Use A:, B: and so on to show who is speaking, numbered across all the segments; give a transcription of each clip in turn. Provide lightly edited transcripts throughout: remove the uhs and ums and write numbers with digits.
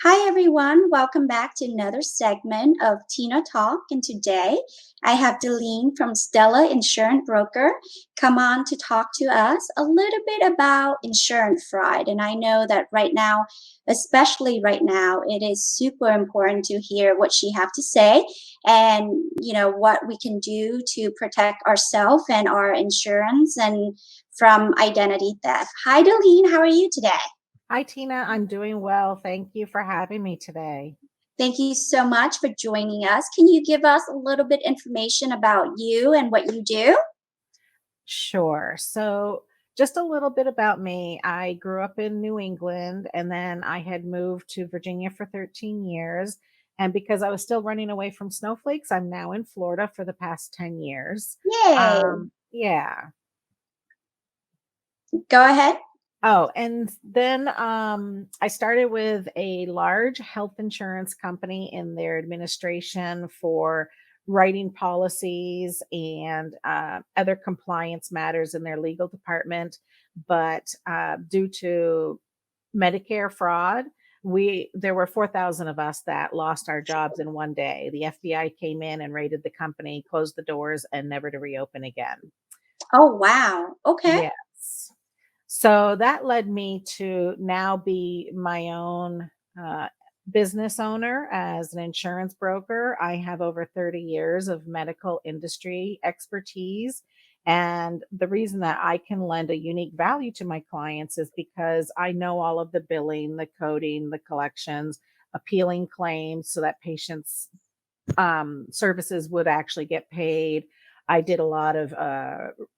A: Hi, everyone. Welcome back to another segment of Tina Talk. And today I have Delene from Stella Insurance Broker come on to talk to us a little bit about insurance fraud. And I know that right now, especially right now, it is super important to hear what she have to say and what we can do to protect ourselves and our insurance and from identity theft. Hi, Delene. How are you today?
B: Hi, Tina. I'm doing well. Thank you for having me today.
A: Thank you so much for joining us. Can you give us a little bit information about you and what you do?
B: Sure. So, just a little bit about me. I grew up in New England and then I had moved to Virginia for 13 years. And because I was still running away from snowflakes, I'm now in Florida for the past 10 years.
A: Yay.
B: Yeah.
A: Go ahead.
B: Oh, and then I started with a large health insurance company in their administration for writing policies and other compliance matters in their legal department. But due to Medicare fraud, we there were 4,000 of us that lost our jobs in one day. The FBI came in and raided the company, closed the doors, and never to reopen again.
A: Oh, wow. Okay.
B: Yes. So that led me to now be my own uh, business owner as an insurance broker. I have over 30 years of medical industry expertise. And the reason that I can lend a unique value to my clients is because I know all of the billing, the coding, the collections, appealing claims so that patients' services would actually get paid. I did a lot of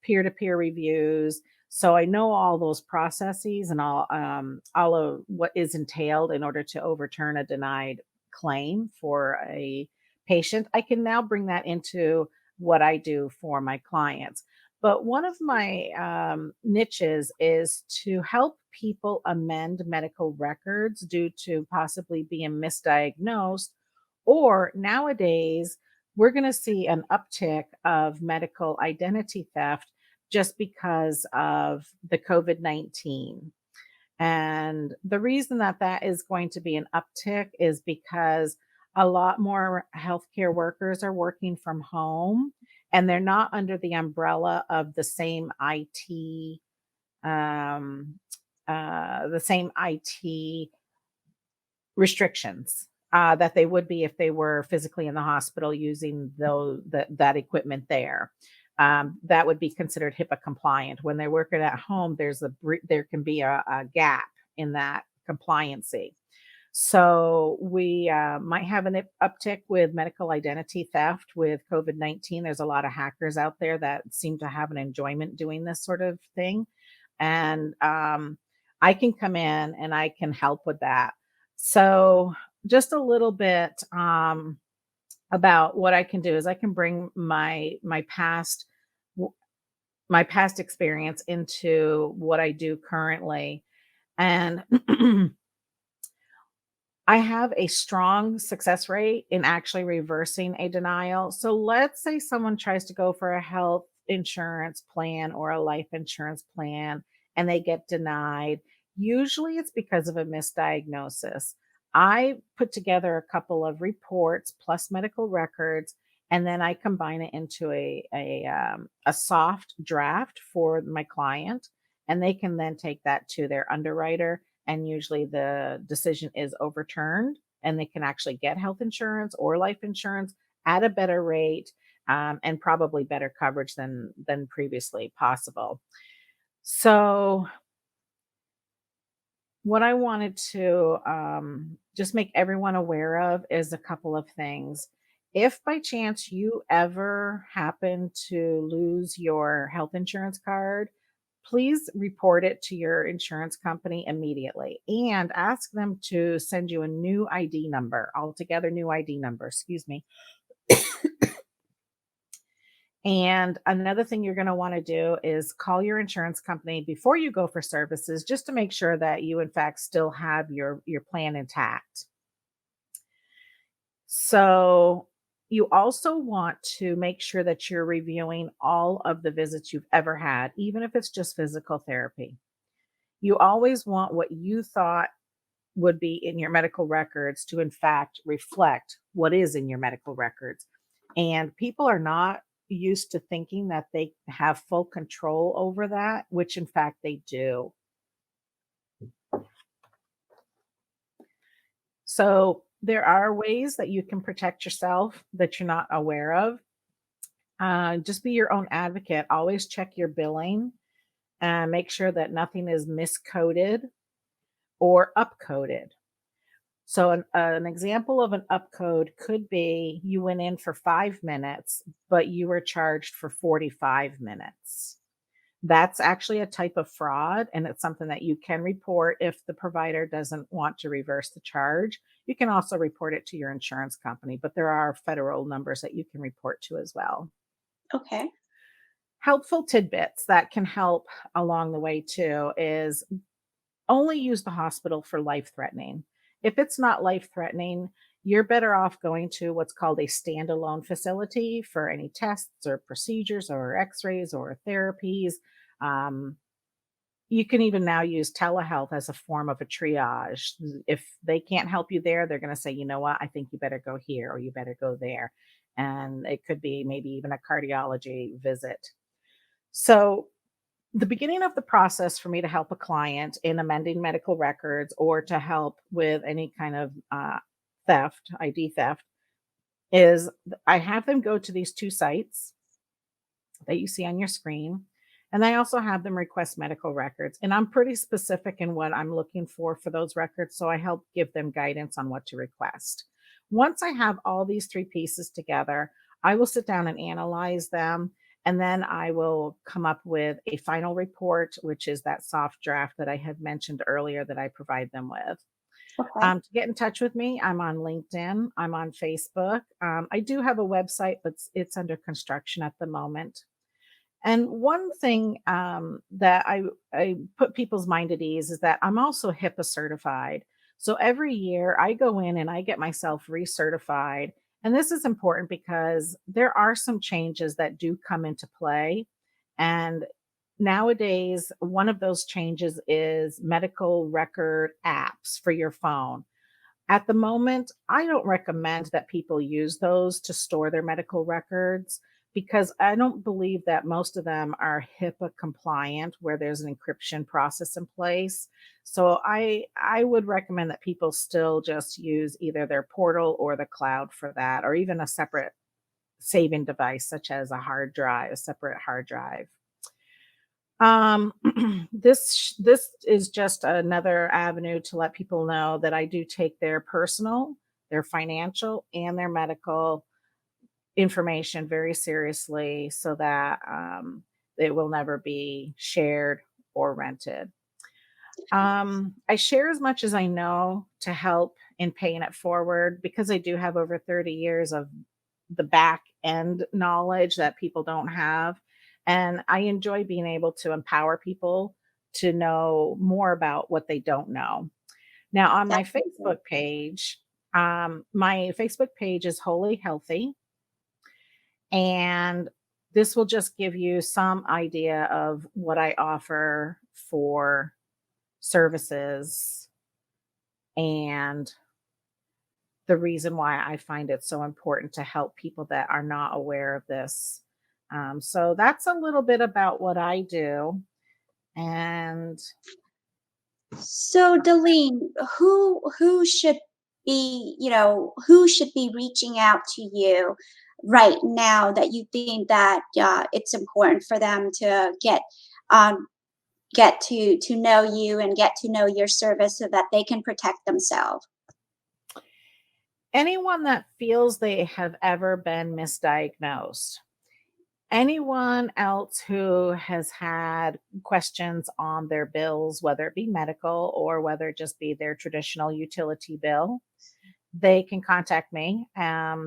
B: peer-to-peer reviews, so I know all those processes and all of what is entailed in order to overturn a denied claim for a patient. I can now bring that into what I do for my clients. But one of my niches is to help people amend medical records due to possibly being misdiagnosed, or nowadays, we're going to see an uptick of medical identity theft just because of the COVID 19. And the reason that that is going to be an uptick is because a lot more healthcare workers are working from home and they're not under the umbrella of um, the same IT restrictions that they would be if they were physically in the hospital using that equipment there. That would be considered HIPAA compliant. When they're working at home, there can be a gap in that compliancy. So we might have an uptick with medical identity theft with COVID 19. There's a lot of hackers out there that seem to have an enjoyment doing this sort of thing. And I can come in and I can help with that. So, just a little bit about what I can do is I can bring w- my past experience into what I do currently, and I have a strong success rate in actually reversing a denial. So let's say someone tries to go for a health insurance plan or a life insurance plan and they get denied. Usually it's because of a misdiagnosis. I put together a couple of reports plus medical records, and then I combine it into a soft draft for my client, and they can then take that to their underwriter, and usually the decision is overturned and they can actually get health insurance or life insurance at a better rate, and probably better coverage than previously possible. So what I wanted to just make everyone aware of is a couple of things. If by chance you ever happen to lose your health insurance card, please report it to your insurance company immediately and ask them to send you a new ID number, altogether new ID number, excuse me. And another thing you're going to want to do is call your insurance company before you go for services, just to make sure that you in fact still have your plan intact. So you also want to make sure that you're reviewing all of the visits you've ever had, even if it's just physical therapy. You always want what you thought would be in your medical records to, in fact, reflect what is in your medical records. And people are not used to thinking that they have full control over that, which in fact they do. So there are ways that you can protect yourself that you're not aware of. Just be your own advocate. Always check your billing and make sure that nothing is miscoded or upcoded. So, an example of an upcode could be you went in for 5 minutes, but you were charged for 45 minutes. That's actually a type of fraud, and it's something that you can report if the provider doesn't want to reverse the charge. You can also report it to your insurance company, but there are federal numbers that you can report to as well.
A: Okay.
B: Helpful tidbits that can help along the way too is only use the hospital for life threatening. If it's not life threatening, you're better off going to what's called a standalone facility for any tests or procedures or x rays or therapies. Um, you can even now use telehealth as a form of a triage. If they can't help you there, they're going to say, you know what, I think you better go here or you better go there. And it could be maybe even a cardiology visit. So, the beginning of the process for me to help a client in amending medical records or to help with any kind of theft, ID theft, is I have them go to these two sites that you see on your screen. And I also have them request medical records. And I'm pretty specific in what I'm looking for those records. So I help give them guidance on what to request. Once I have all these three pieces together, I will sit down and analyze them. And then I will come up with a final report, which is that soft draft that I had mentioned earlier that I provide them with.
A: Okay.
B: To get in touch with me, I'm on LinkedIn, I'm on Facebook. I do have a website, but it's under construction at the moment. And one thing that I put people's mind at ease is that I'm also HIPAA certified. So every year I go in and I get myself recertified. And this is important because there are some changes that do come into play. And nowadays, one of those changes is medical record apps for your phone. At the moment, I don't recommend that people use those to store their medical records because I don't believe that most of them are HIPAA compliant where there's an encryption process in place. So I would recommend that people still just use either their portal or the cloud for that or even a separate saving device such as a hard drive, a separate hard drive. Um, this is just another avenue to let people know that I do take their personal, their financial, and their medical information very seriously so that it will never be shared or rented. I share as much as I know to help in paying it forward because I do have over 30 years of the back end knowledge that people don't have. And I enjoy being able to empower people to know more about what they don't know. Now, on
A: Definitely.
B: My Facebook page is Wholly Healthy. And this will just give you some idea of what I offer for services and the reason why I find it so important to help people that are not aware of this. So that's a little bit about what I do. And
A: So, Delene, who should be, who should be reaching out to you right now that you think that it's important for them to um, get to know you and get to know your service so that they can protect themselves?
B: anyone that feels they have ever been misdiagnosed, anyone else who has had questions on their bills, whether it be medical or whether it just be their traditional utility bill, they can contact me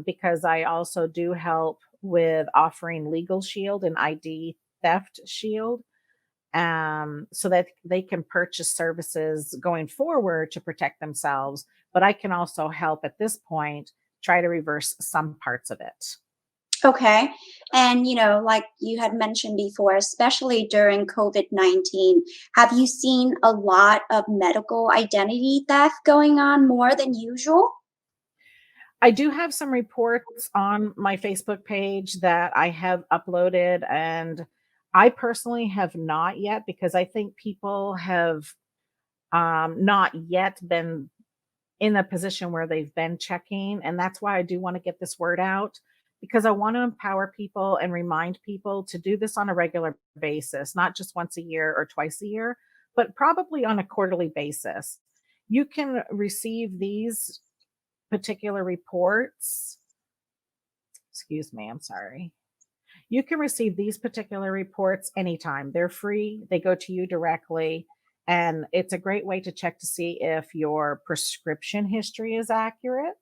B: because I also do help with offering Legal Shield and ID Theft Shield so that they can purchase services going forward to protect themselves. But I can also help at this point try to reverse some parts of it.
A: Okay. And, like you had mentioned before, especially during COVID-19, have you seen a lot of medical identity theft going on more than usual?
B: I do have some reports on my Facebook page that I have uploaded, and I personally have not yet because I think people have not yet been in a position where they've been checking. And that's why I do want to get this word out because I want to empower people and remind people to do this on a regular basis, not just once a year or twice a year, but probably on a quarterly basis. You can receive these particular reports. Excuse me, I'm sorry. You can receive these particular reports anytime. They're free, they go to you directly. And it's a great way to check to see if your prescription history is accurate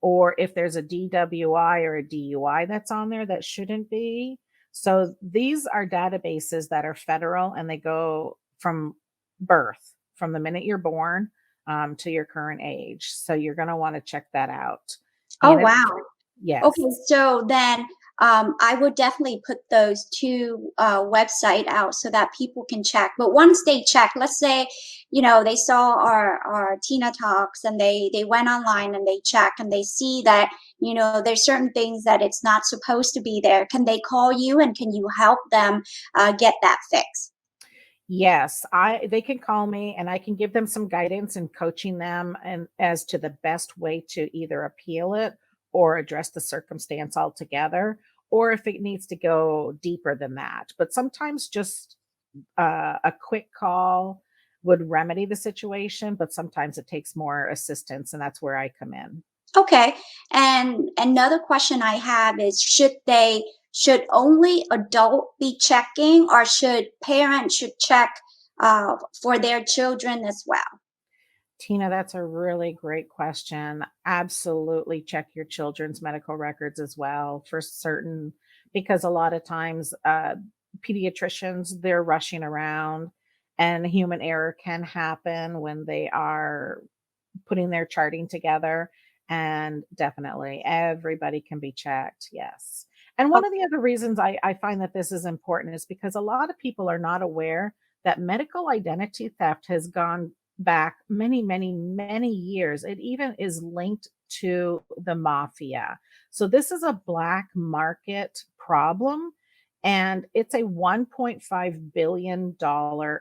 B: or if there's a DWI or a DUI that's on there that shouldn't be. So these are databases that are federal and they go from birth, from the minute you're born to your current age. So you're going to want to check that out.
A: Oh,
B: And it's
A: wow.
B: free. Yes.
A: Okay, so then I would definitely put those two website out so that people can check. But once they check, let's say, they saw our Tina Talks and they went online and they check and they see that, there's certain things that it's not supposed to be there. Can they call you and can you help them get that fixed?
B: Yes, I they can call me and I can give them some guidance and coaching them and as to the best way to either appeal it or address the circumstance altogether, or if it needs to go deeper than that. But sometimes just a quick call would remedy the situation, but sometimes it takes more assistance, and that's where I come in.
A: Okay. And another question I have is should only adult be checking or should parents should check for their children as well?
B: Tina, that's a really great question. Absolutely check your children's medical records as well for certain, because a lot of times pediatricians, they're rushing around and human error can happen when they are putting their charting together. And definitely everybody can be checked. Yes. And one of the other reasons I find that this is important is because a lot of people are not aware that medical identity theft has gone back many, many, many years. It even is linked to the mafia. So this is a black market problem and it's a $1.5 billion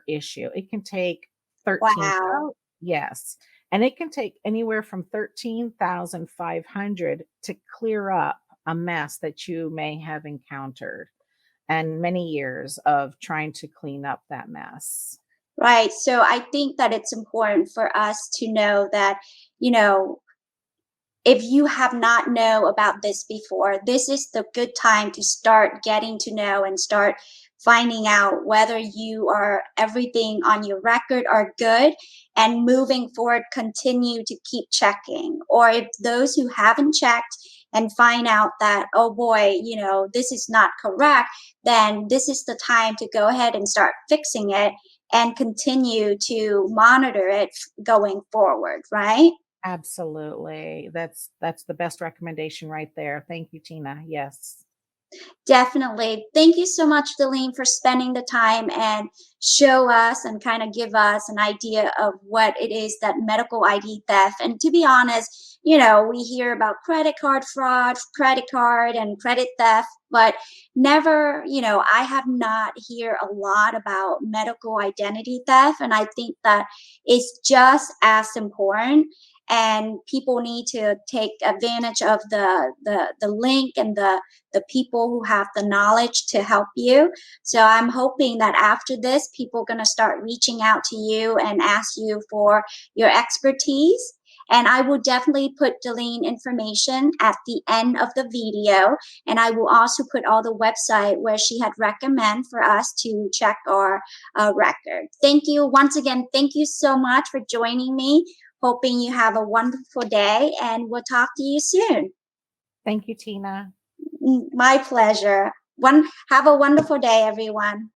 B: issue. It can take 13,
A: Wow.
B: yes, and it can take anywhere from 13,500 to clear up a mess that you may have encountered and many years of trying to clean up that mess.
A: Right. So I think that it's important for us to know that, you know, if you have not know about this before, this is the good time to start getting to know and start finding out whether you are everything on your record are good and moving forward continue to keep checking. Or if those who haven't checked and find out that, oh boy, this is not correct, then this is the time to go ahead and start fixing it and continue to monitor it going forward, right?
B: Absolutely. That's the best recommendation right there. Thank you, Tina. Yes.
A: Definitely. Thank you so much, Delene, for spending the time and show us and kind of give us an idea of what it is that medical ID theft. And to be honest, we hear about credit card fraud, credit card and credit theft, but never, I have not hear a lot about medical identity theft. And I think that it's just as important and people need to take advantage of the link and the people who have the knowledge to help you. So I'm hoping that after this, people are going to start reaching out to you and ask you for your expertise. And I will definitely put Delene information at the end of the video. And I will also put all the website where she had recommend for us to check our record. Thank you once again. Thank you so much for joining me. Hoping you have a wonderful day and we'll talk to you soon.
B: Thank you, Tina.
A: My pleasure. Have a wonderful day, everyone.